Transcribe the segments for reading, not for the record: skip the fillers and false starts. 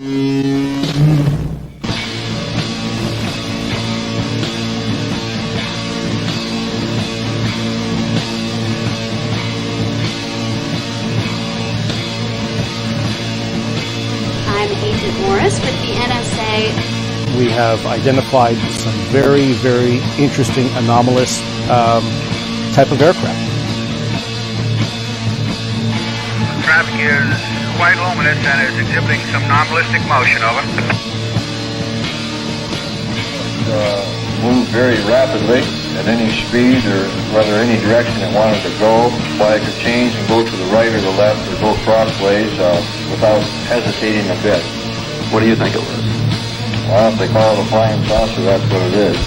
Agent Morris with the NSA. We have identified some very, very interesting anomalous type of aircraft. Traffic is quite luminous and is exhibiting some non-ballistic motion. Over. Move very rapidly at any speed or whether any direction it wanted to go. Why it could change and go to the right or the left or go crossways without hesitating a bit. What do you think it was? Well, if they call it a flying saucer, that's what it is.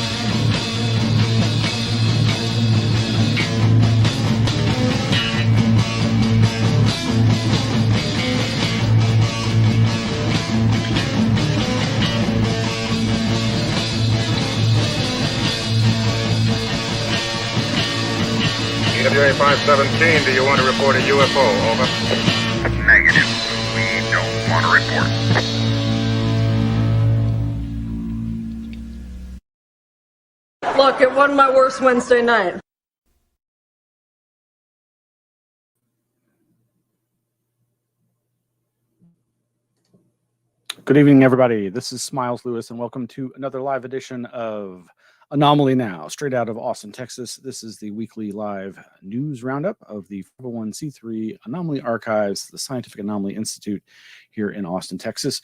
EWA 517, do you want to report a UFO? Over. Negative. We don't want to report. Look, it wasn't my worst Wednesday night. Good evening, everybody. This is Smiles Lewis, and welcome to another live edition of Anomaly-NOW, straight out of Austin, Texas. This is the weekly live news roundup of the 501c3 Anomaly Archives, the Scientific Anomaly Institute here in Austin, Texas.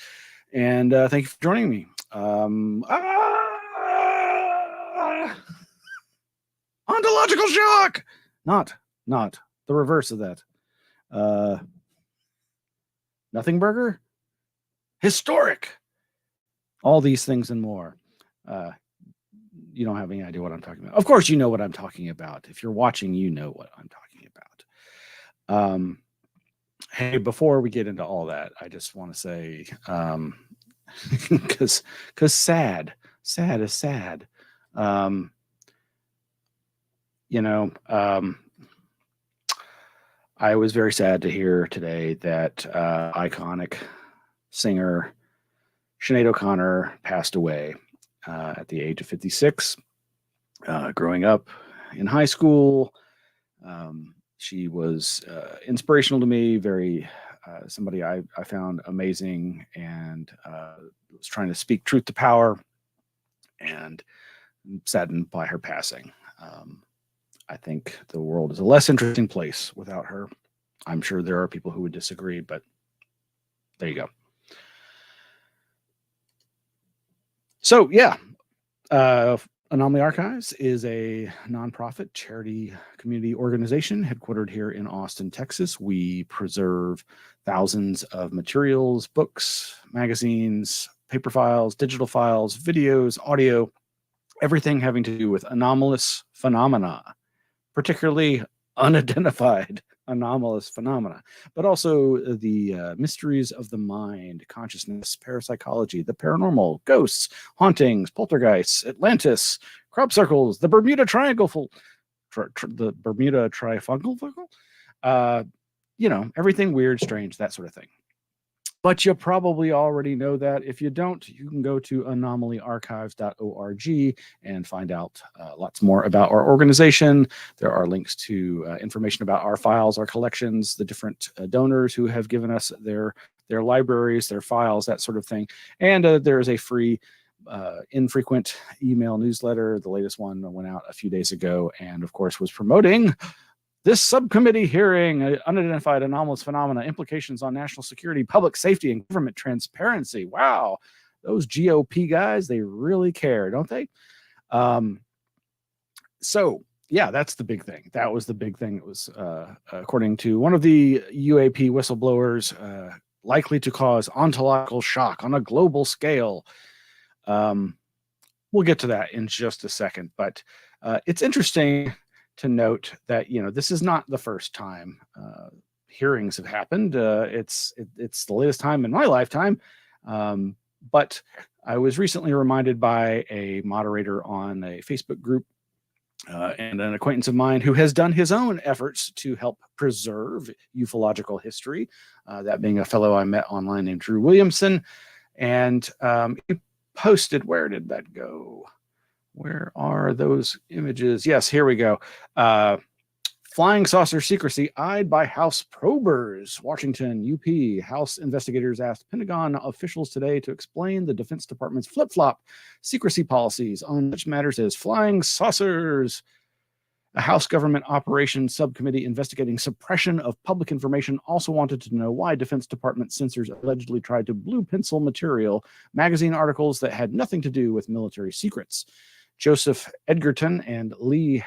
And thank you for joining me. Ontological shock! Not the reverse of that. Nothing burger? Historic! All these things and more. You don't have any idea what I'm talking about. Of course, you know what I'm talking about. If you're watching, you know what I'm talking about. Hey, before we get into all that, I just want to say, because sad is sad. I was very sad to hear today that iconic singer Sinead O'Connor passed away at the age of 56. Growing up in high school, she was inspirational to me, very somebody I found amazing, and was trying to speak truth to power, and saddened by her passing. I think the world is a less interesting place without her. I'm sure there are people who would disagree, but there you go. So, yeah, Anomaly Archives is a nonprofit charity community organization headquartered here in Austin, Texas. We preserve thousands of materials, books, magazines, paper files, digital files, videos, audio, everything having to do with anomalous phenomena, particularly unidentified anomalous phenomena, but also the mysteries of the mind, consciousness, parapsychology, the paranormal, ghosts, hauntings, poltergeists, Atlantis, crop circles, the Bermuda Triangle, the Bermuda Trifungal, everything weird, strange, that sort of thing. But you probably already know that. If you don't, you can go to anomalyarchives.org and find out lots more about our organization. There are links to information about our files, our collections, the different donors who have given us their libraries, their files, that sort of thing. And there is a free infrequent email newsletter. The latest one went out a few days ago, and of course was promoting this subcommittee hearing, unidentified anomalous phenomena, implications on national security, public safety, and government transparency. Wow, those GOP guys, they really care, don't they? So, yeah, that's the big thing. That was the big thing. It was, according to one of the UAP whistleblowers, likely to cause ontological shock on a global scale. We'll get to that in just a second, but it's interesting to note that, this is not the first time hearings have happened. It's the latest time in my lifetime. But I was recently reminded by a moderator on a Facebook group and an acquaintance of mine who has done his own efforts to help preserve ufological history, that being a fellow I met online named Drew Williamson. And he posted, where did that go? Where are those images? Yes, here we go. Flying saucer secrecy eyed by House probers. Washington, UP. House investigators asked Pentagon officials today to explain the Defense Department's flip-flop secrecy policies on such matters as flying saucers. A House Government Operations Subcommittee investigating suppression of public information also wanted to know why Defense Department censors allegedly tried to blue pencil material, magazine articles that had nothing to do with military secrets. Joseph Edgerton and Lee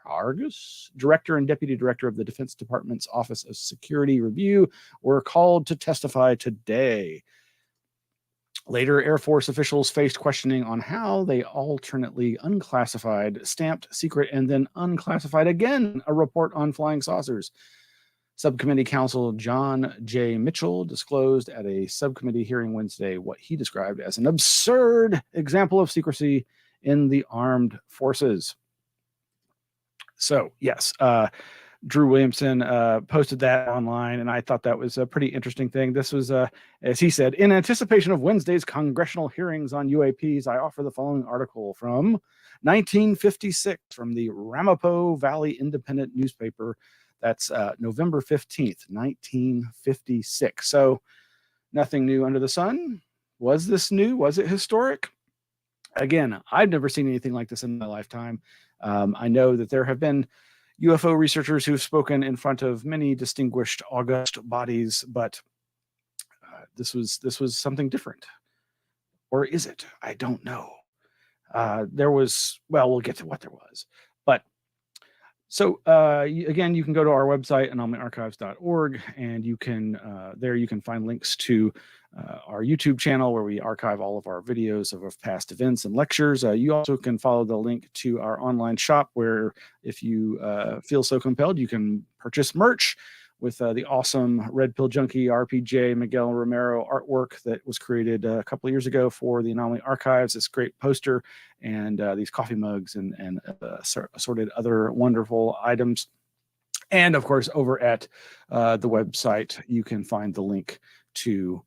Argus, director and deputy director of the Defense Department's Office of Security Review, were called to testify today. Later, Air Force officials faced questioning on how they alternately unclassified, stamped, secret, and then unclassified again a report on flying saucers. Subcommittee counsel John J. Mitchell disclosed at a subcommittee hearing Wednesday what he described as an absurd example of secrecy in the armed forces. So, yes, Drew Williamson posted that online, and I thought that was a pretty interesting thing. This was, as he said, in anticipation of Wednesday's congressional hearings on UAPs, I offer the following article from 1956 from the Ramapo Valley Independent newspaper. That's November 15th, 1956. So nothing new under the sun. Was this new? Was it historic? Again, I've never seen anything like this in my lifetime. I know that there have been UFO researchers who've spoken in front of many distinguished, august bodies, but this was something different. Or is it? I don't know. There was, well, we'll get to what there was. But so again, you can go to our website, anomalyarchives.org, and you can there you can find links to our YouTube channel where we archive all of our videos of past events and lectures. You also can follow the link to our online shop where, if you feel so compelled, you can purchase merch with the awesome Red Pill Junkie RPJ Miguel Romero artwork that was created a couple of years ago for the Anomaly Archives. This great poster and these coffee mugs and assorted other wonderful items. And of course, over at the website, you can find the link to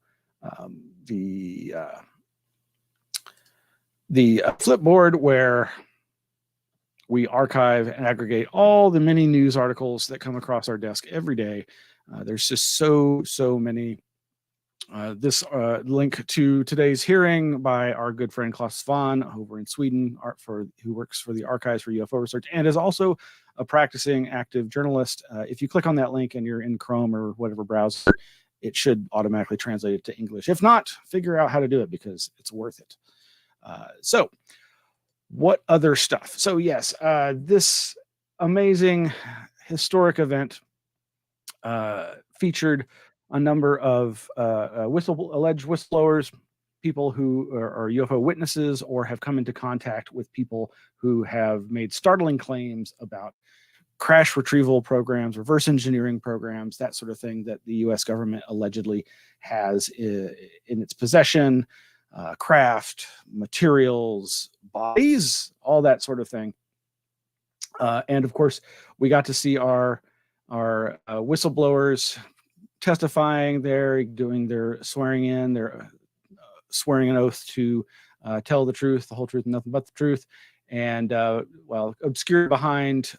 the Flipboard, where we archive and aggregate all the many news articles that come across our desk every day. There's just so many. This link to today's hearing by our good friend Klaus Svahn over in Sweden, who works for the Archives for UFO Research and is also a practicing active journalist. If you click on that link and you're in Chrome or whatever browser, it should automatically translate it to English. If not, figure out how to do it because it's worth it. So what other stuff? So yes, this amazing historic event featured a number of alleged whistleblowers, people who are UFO witnesses or have come into contact with people who have made startling claims about crash retrieval programs, reverse engineering programs, that sort of thing that the U.S. government allegedly has in its possession, craft, materials, bodies, all that sort of thing. And of course, we got to see our whistleblowers testifying there, doing their swearing in, their swearing an oath to tell the truth, the whole truth, and nothing but the truth. And well, obscured behind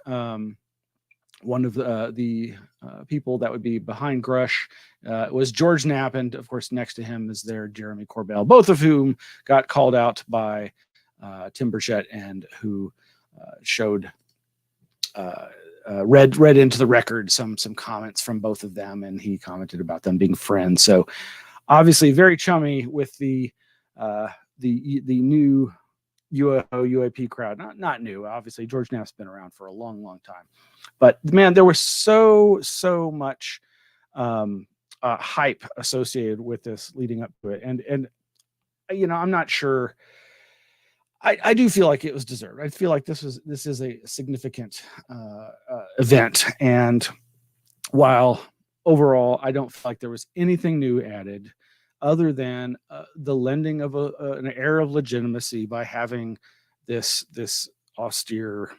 one of the people that would be behind Grush was George Knapp, and of course next to him is there Jeremy Corbell, both of whom got called out by Tim Burchett, and who showed read into the record some comments from both of them, and he commented about them being friends. So obviously very chummy with the new UFO UAP crowd. Not new, obviously. George Knapp's been around for a long time, but man, there was so much hype associated with this leading up to it, and you know, I'm not sure. I do feel like it was deserved. I feel like this is a significant event, and while overall I don't feel like there was anything new added, other than the lending of an air of legitimacy by having this austere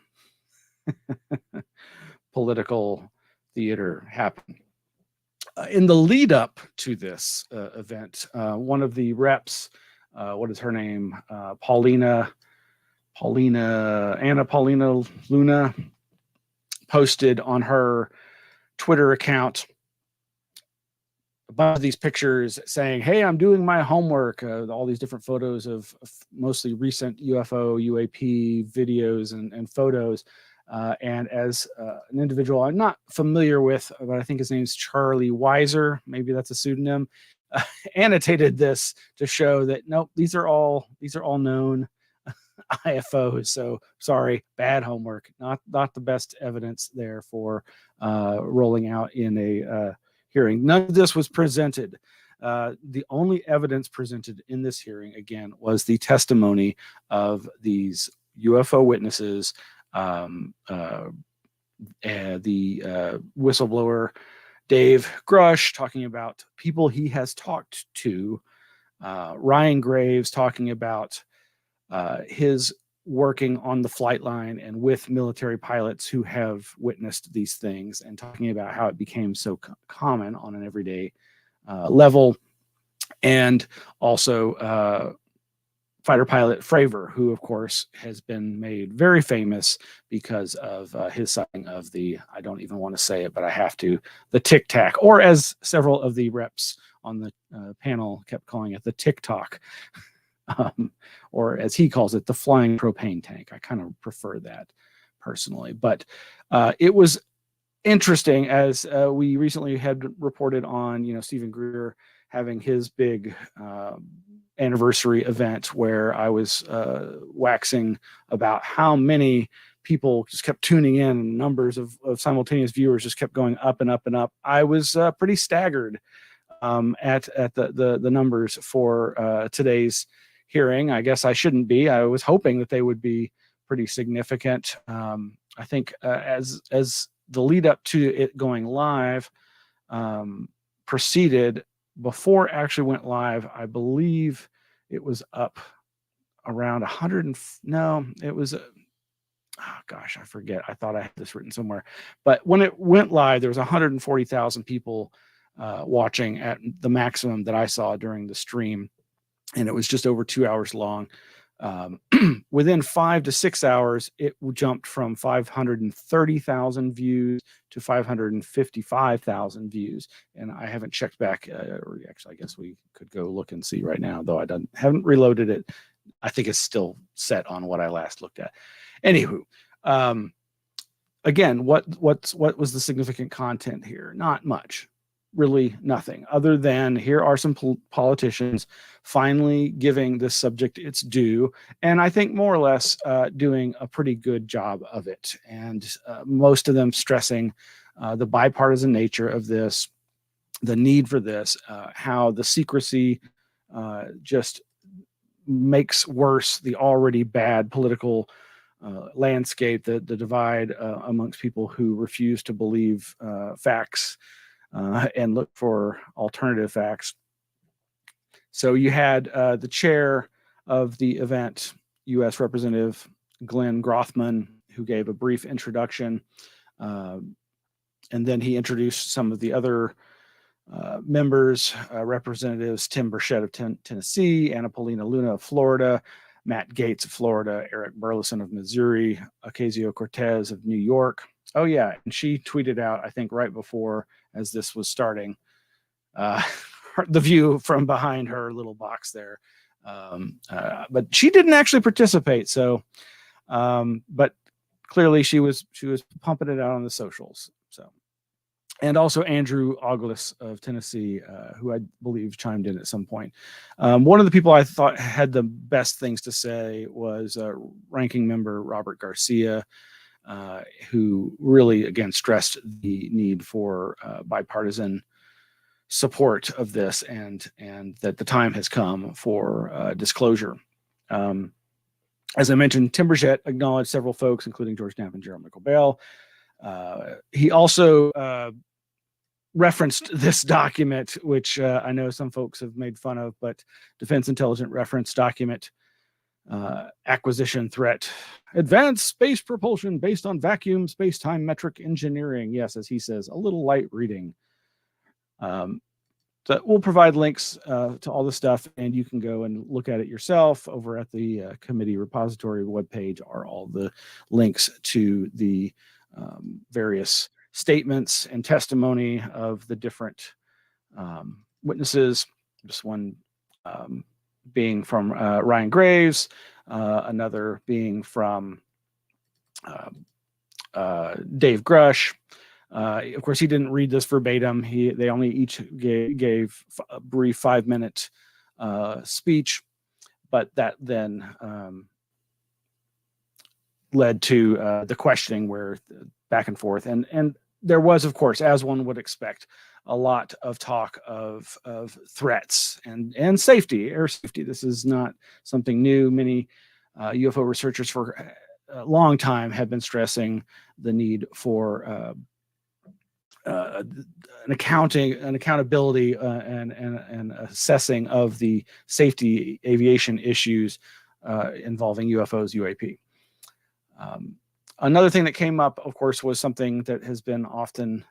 political theater happen. In the lead up to this event, one of the reps, what is her name? Paulina Luna, posted on her Twitter account a bunch of these pictures saying, "Hey, I'm doing my homework." All these different photos of mostly recent UFO, UAP videos and photos. And as an individual I'm not familiar with, but I think his name's Charlie Weiser, maybe that's a pseudonym, annotated this to show that nope, these are all known IFOs. So sorry, bad homework. Not the best evidence there for rolling out in a hearing. None of this was presented. The only evidence presented in this hearing, again, was the testimony of these UFO witnesses, and the whistleblower Dave Grush talking about people he has talked to, Ryan Graves talking about his working on the flight line and with military pilots who have witnessed these things, and talking about how it became so common on an everyday level. And also fighter pilot Fravor, who of course has been made very famous because of his sighting of the, I don't even want to say it, but I have to, the Tic Tac, or as several of the reps on the panel kept calling it, the TikTok. Or as he calls it, the flying propane tank. I kind of prefer that personally, but it was interesting, as we recently had reported on, Stephen Greer having his big anniversary event, where I was waxing about how many people just kept tuning in, and numbers of simultaneous viewers just kept going up and up and up. I was pretty staggered at the numbers for today's hearing. I guess I shouldn't be. I was hoping that they would be pretty significant. I think as the lead up to it going live proceeded, before it actually went live, I believe it was up around 100 no, it was gosh, I forget. I thought I had this written somewhere, but when it went live, there was 140,000 people watching at the maximum that I saw during the stream. And it was just over 2 hours long. Within 5 to 6 hours, it jumped from 530,000 views to 555,000 views. And I haven't checked back, or actually, I guess we could go look and see right now, though haven't reloaded it. I think it's still set on what I last looked at. Anywho, again, what was the significant content here? Not much. Really nothing, other than here are some politicians finally giving this subject its due, and I think more or less doing a pretty good job of it. And most of them stressing the bipartisan nature of this, the need for this, how the secrecy just makes worse the already bad political landscape, the divide amongst people who refuse to believe facts and look for alternative facts. So you had the chair of the event, U.S. Representative Glenn Grothman, who gave a brief introduction, and then he introduced some of the other members, Representatives Tim Burchett of Tennessee, Anomaly-NOW of Florida, Matt Gaetz of Florida, Eric Burleson of Missouri, Ocasio-Cortez of New York. Oh yeah, and she tweeted out, I think right before, as this was starting, the view from behind her little box there. But she didn't actually participate. So, but clearly she was pumping it out on the socials. So, and also Andrew Auglis of Tennessee, who I believe chimed in at some point. One of the people I thought had the best things to say was Ranking Member Robert Garcia, who really, again, stressed the need for bipartisan support of this, and that the time has come for disclosure. As I mentioned, Tim Burchett acknowledged several folks, including George Knapp and Gerald Michael Bell. He also referenced this document, which I know some folks have made fun of, but Defense Intelligence Reference Document, acquisition threat, advanced space propulsion based on vacuum space-time metric engineering. Yes, as he says, a little light reading. So we'll provide links to all the stuff, and you can go and look at it yourself over at the committee repository webpage. Are all the links to the various statements and testimony of the different witnesses. This one being from Ryan Graves, another being from Dave Grush. Of course, he didn't read this verbatim. They only each gave a brief 5-minute speech, but that then led to the questioning, where back and forth, and there was, of course, as one would expect, a lot of talk of threats and safety, air safety. This is not something new. Many UFO researchers for a long time have been stressing the need for an accountability and assessing of the safety aviation issues involving UFOs, UAP. Another thing that came up, of course, was something that has been often,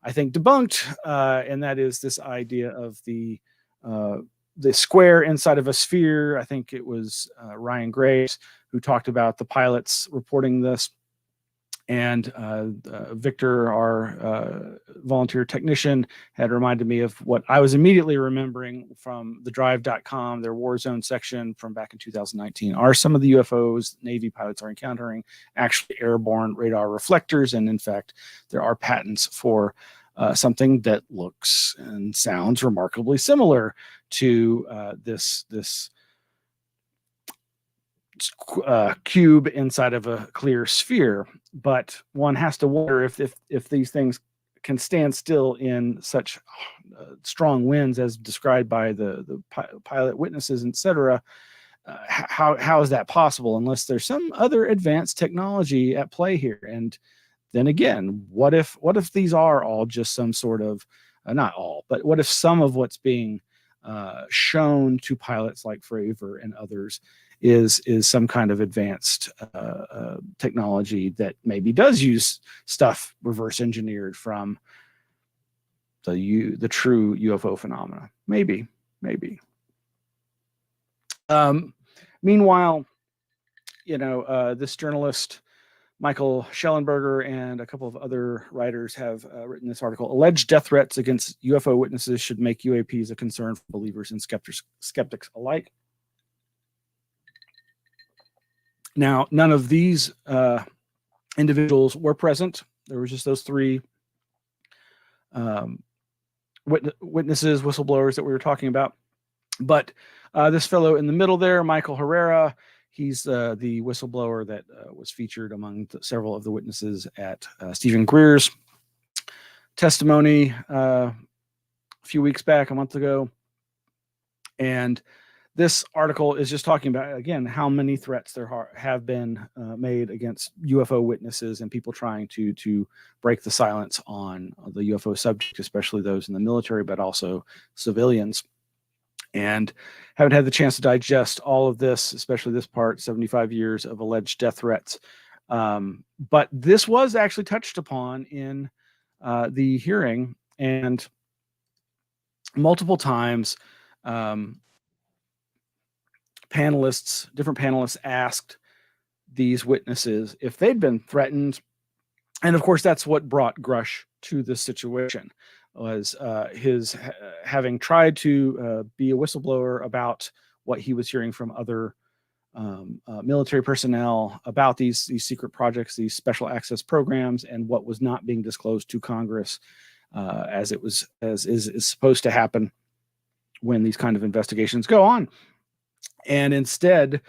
I think, debunked, and that is this idea of the square inside of a sphere. I think it was Ryan Graves who talked about the pilots reporting this. And Victor, our volunteer technician, had reminded me of what I was immediately remembering from the drive.com, their war zone section from back in 2019. Are some of the UFOs Navy pilots are encountering actually airborne radar reflectors? And in fact, there are patents for something that looks and sounds remarkably similar to this cube inside of a clear sphere. But one has to wonder if these things can stand still in such strong winds as described by the pilot witnesses, etc. How is that possible unless there's some other advanced technology at play here? And then again, what if these are all just some sort of not all, but what if some of what's being shown to pilots like Fravor and others is some kind of advanced technology that maybe does use stuff reverse engineered from the true UFO phenomena? Maybe. Meanwhile, this journalist Michael Schellenberger and a couple of other writers have written this article. Alleged death threats against UFO witnesses should make UAPs a concern for believers and skeptics alike. Now, none of these individuals were present. There was just those three witnesses, whistleblowers that we were talking about. But this fellow in the middle there, Michael Herrera, he's the whistleblower that was featured among several of the witnesses at Stephen Greer's testimony a few weeks back, a month ago. And this article is just talking about, again, how many threats there have been made against UFO witnesses and people trying to break the silence on the UFO subject, especially those in the military, but also civilians. And haven't had the chance to digest all of this, especially this part, 75 years of alleged death threats. But this was actually touched upon in the hearing, and multiple times different panelists asked these witnesses if they'd been threatened. And of course, that's what brought Grush to this situation, was his having tried to be a whistleblower about what he was hearing from other military personnel about these secret projects, these special access programs, and what was not being disclosed to Congress as is supposed to happen when these kind of investigations go on. And instead,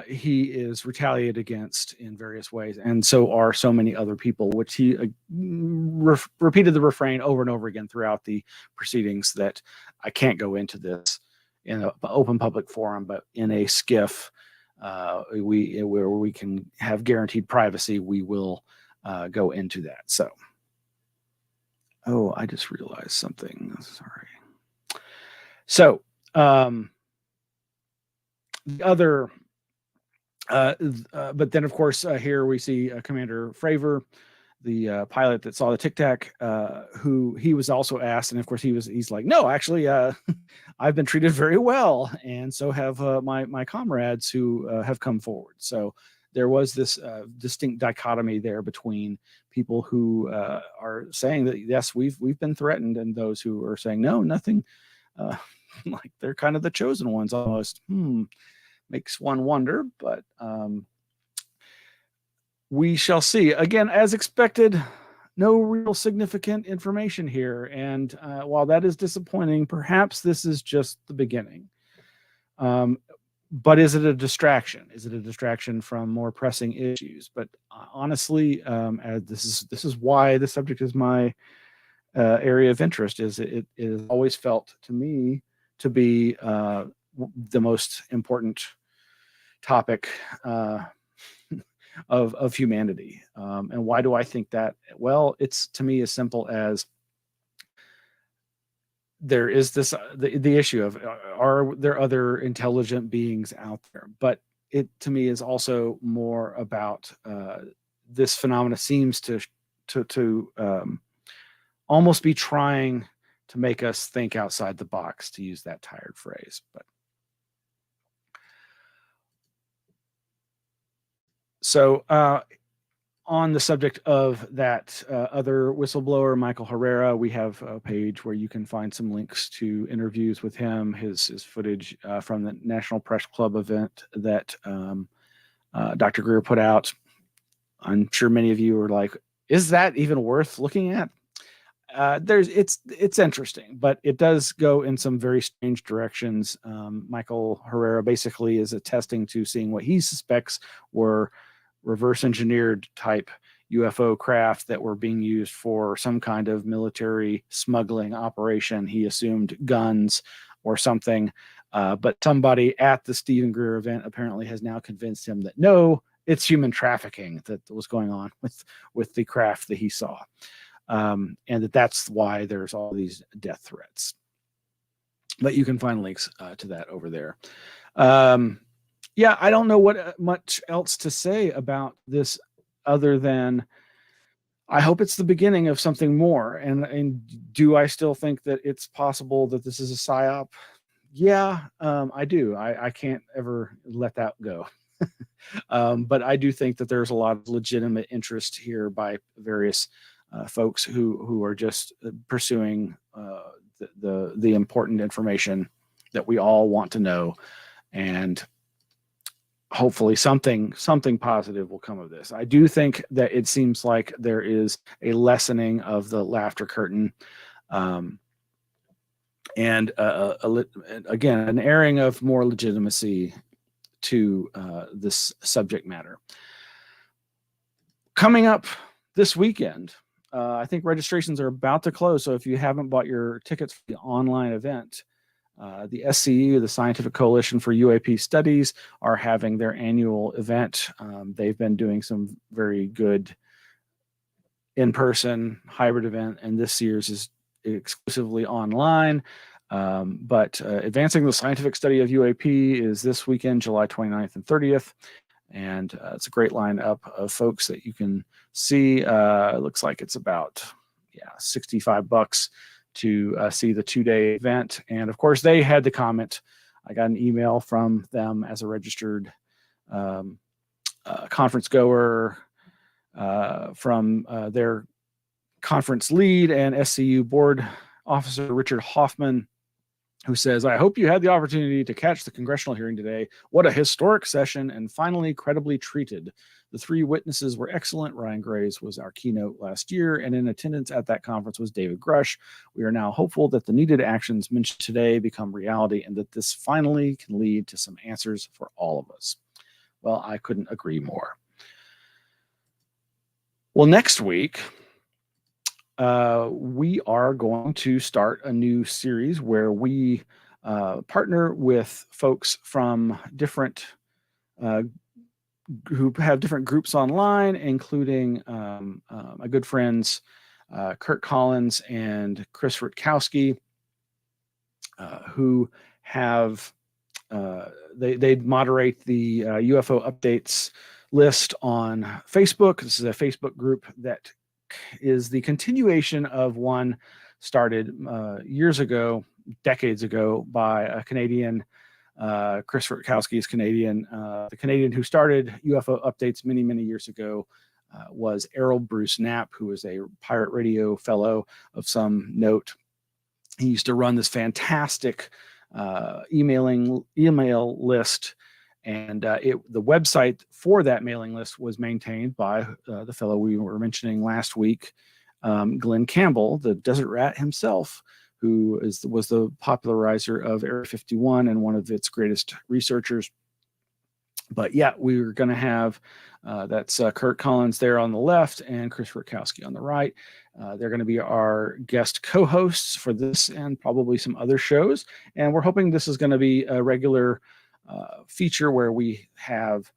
he is retaliated against in various ways, and so are so many other people, which he repeated the refrain over and over again throughout the proceedings that I can't go into this in an open public forum, but in a skiff where we can have guaranteed privacy, we will go into that. So, I just realized something. Sorry. So, the other, but then of course here we see Commander Fravor pilot that saw the Tic Tac, who he was also asked, and of course he's like, no, actually, I've been treated very well, and so have my comrades who have come forward. So there was this distinct dichotomy there between people who are saying that yes, we've been threatened, and those who are saying no, nothing. Like they're kind of the chosen ones almost. Makes one wonder, but we shall see. Again, as expected, no real significant information here. And while that is disappointing, perhaps this is just the beginning. But is it a distraction? Is it a distraction from more pressing issues? But honestly, this is why the subject is my area of interest. Is it is always felt to me to be the most important topic of humanity. And why do I think that? Well, it's to me as simple as there is this the issue of are there other intelligent beings out there? But it to me is also more about this phenomena seems to almost be trying to make us think outside the box, to use that tired phrase. But so on the subject of that other whistleblower, Michael Herrera, we have a page where you can find some links to interviews with him, his footage from the National Press Club event that Dr. Greer put out. I'm sure many of you are like, is that even worth looking at? It's interesting, but it does go in some very strange directions. Michael Herrera basically is attesting to seeing what he suspects were reverse engineered type UFO craft that were being used for some kind of military smuggling operation. He assumed guns or something, but somebody at the Stephen Greer event apparently has now convinced him that no, it's human trafficking that was going on with the craft that he saw. And that's why there's all these death threats. But you can find links to that over there. Yeah, I don't know what much else to say about this other than I hope it's the beginning of something more. And do I still think that it's possible that this is a psyop? Yeah, I do. I can't ever let that go. But I do think that there's a lot of legitimate interest here by various folks who are just pursuing the important information that we all want to know, and hopefully something positive will come of this. I do think that it seems like there is a lessening of the laughter curtain, and again an airing of more legitimacy to this subject matter. Coming up this weekend, I think registrations are about to close. So if you haven't bought your tickets for the online event, the SCU, the Scientific Coalition for UAP Studies, are having their annual event. They've been doing some very good in-person hybrid event, and this year's is exclusively online. But Advancing the Scientific Study of UAP is this weekend, July 29th and 30th. And it's a great lineup of folks that you can see. It looks like it's about $65 to see the 2-day event. And of course, they had the comment. I got an email from them as a registered conference goer from their conference lead and SCU board officer, Richard Hoffman, who says, I hope you had the opportunity to catch the congressional hearing today. What a historic session, and finally credibly treated. The 3 witnesses were excellent. Ryan Graves was our keynote last year, and in attendance at that conference was David Grush. We are now hopeful that the needed actions mentioned today become reality, and that this finally can lead to some answers for all of us. Well, I couldn't agree more. Well, next week, we are going to start a new series where we partner with folks from different who have different groups online, including my good friends Kurt Collins and Chris Rutkowski, who have they moderate the UFO updates list on Facebook. This is a Facebook group that is the continuation of one started years ago, decades ago, by a Canadian. Chris Rutkowski is Canadian. The Canadian who started UFO updates many, many years ago was Errol Bruce Knapp, who was a pirate radio fellow of some note. He used to run this fantastic email list, and the website for that mailing list was maintained by the fellow we were mentioning last week, Glenn Campbell, the desert rat himself, who was the popularizer of Area 51 and one of its greatest researchers. But yeah, we were going to have that's Kurt Collins there on the left and Chris Rutkowski on the right. They're going to be our guest co-hosts for this and probably some other shows. And we're hoping this is going to be a regular feature where we have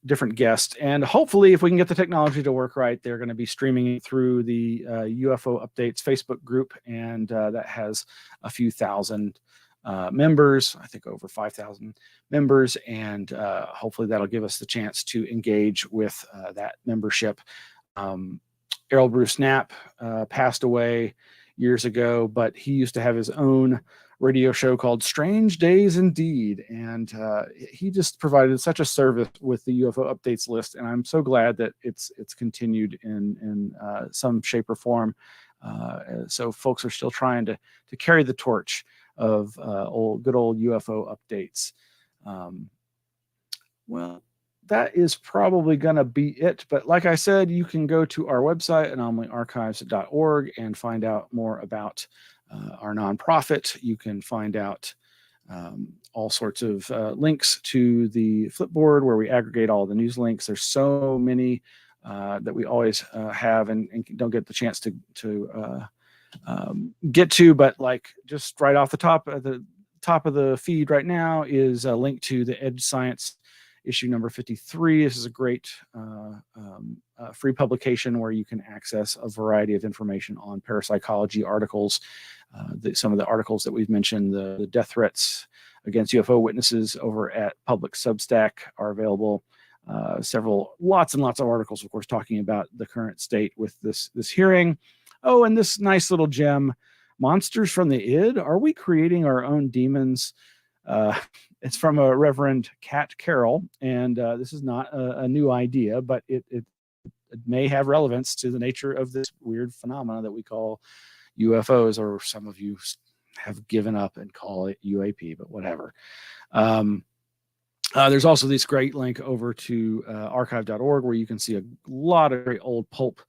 different guests. And hopefully, if we can get the technology to work right, they're going to be streaming it through the UFO Updates Facebook group. And that has a few thousand members, I think over 5,000 members, and hopefully that'll give us the chance to engage with that membership. Errol Bruce Knapp passed away years ago, but he used to have his own radio show called Strange Days Indeed, and he just provided such a service with the UFO updates list, and I'm so glad that it's continued in some shape or form. So folks are still trying to carry the torch of good old UFO updates. Well, that is probably going to be it. But like I said, you can go to our website, anomalyarchives.org, and find out more about our nonprofit. You can find out all sorts of links to the Flipboard where we aggregate all the news links. There's so many that we always have and don't get the chance to get to, but like just right off the top of the feed right now is a link to the Edge Science issue number 53. This is a great free publication where you can access a variety of information on parapsychology articles. Some of the articles that we've mentioned, the death threats against UFO witnesses over at Public Substack are available. Lots and lots of articles, of course, talking about the current state with this hearing. Oh, and this nice little gem, Monsters from the Id. Are we creating our own demons? It's from a Reverend Kat Carroll, and this is not a new idea, but it may have relevance to the nature of this weird phenomena that we call UFOs, or some of you have given up and call it UAP, but whatever. There's also this great link over to archive.org where you can see a lot of very old pulp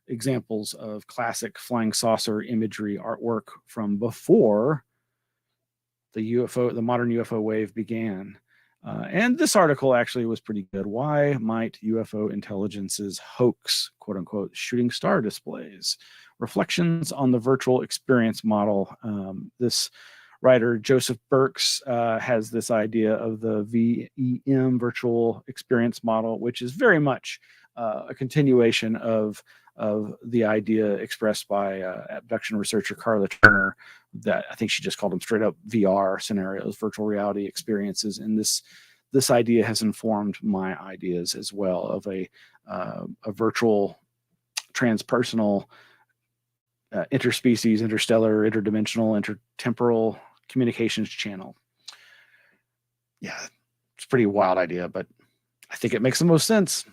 examples of classic flying saucer imagery artwork from before the modern UFO wave began. And this article actually was pretty good. Why might UFO intelligence's hoax, quote unquote, shooting star displays? Reflections on the virtual experience model. This writer, Joseph Burks, has this idea of the VEM, virtual experience model, which is very much a continuation of the idea expressed by abduction researcher Carla Turner, that I think she just called them straight up VR scenarios, virtual reality experiences. And this idea has informed my ideas as well of a virtual transpersonal interspecies, interstellar, interdimensional, intertemporal communications channel. Yeah, it's a pretty wild idea, but I think it makes the most sense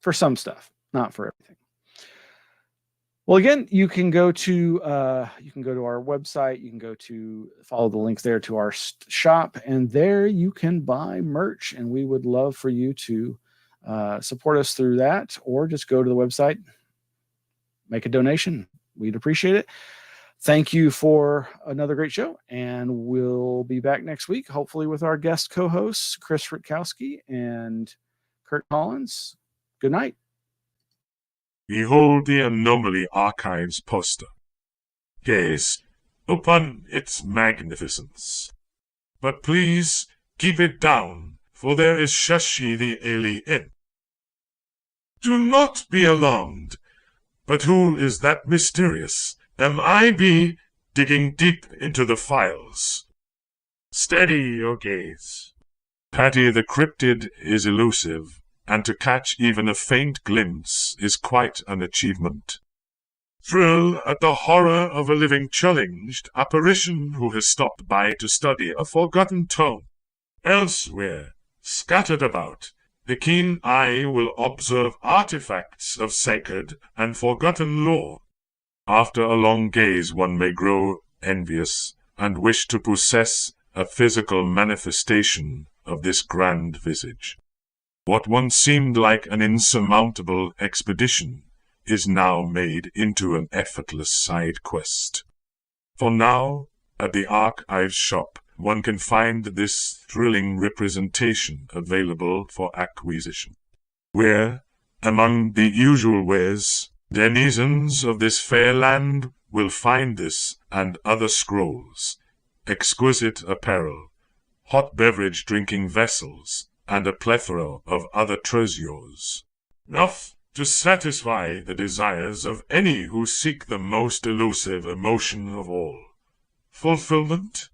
for some stuff, not for everything. Well, again, you can go to our website. You can go to follow the links there to our shop, and there you can buy merch. And we would love for you to support us through that, or just go to the website, make a donation. We'd appreciate it. Thank you for another great show, and we'll be back next week, hopefully with our guest co-hosts, Chris Rutkowski and Kurt Collins. Good night. Behold the Anomaly Archives poster. Gaze upon its magnificence. But please keep it down, for there is Shashi the alien. Do not be alarmed. But who is that mysterious MIB digging deep into the files? Steady your gaze. Patty the cryptid is elusive and to catch even a faint glimpse is quite an achievement. Thrill at the horror of a living challenged apparition who has stopped by to study a forgotten tome. Elsewhere, scattered about, the keen eye will observe artifacts of sacred and forgotten lore. After a long gaze one may grow envious and wish to possess a physical manifestation of this grand visage. What once seemed like an insurmountable expedition is now made into an effortless side quest. For now, at the Archives shop, one can find this thrilling representation available for acquisition, where, among the usual wares, denizens of this fair land will find this and other scrolls, exquisite apparel, hot beverage drinking vessels, and a plethora of other treasures. Enough to satisfy the desires of any who seek the most elusive emotion of all, fulfillment.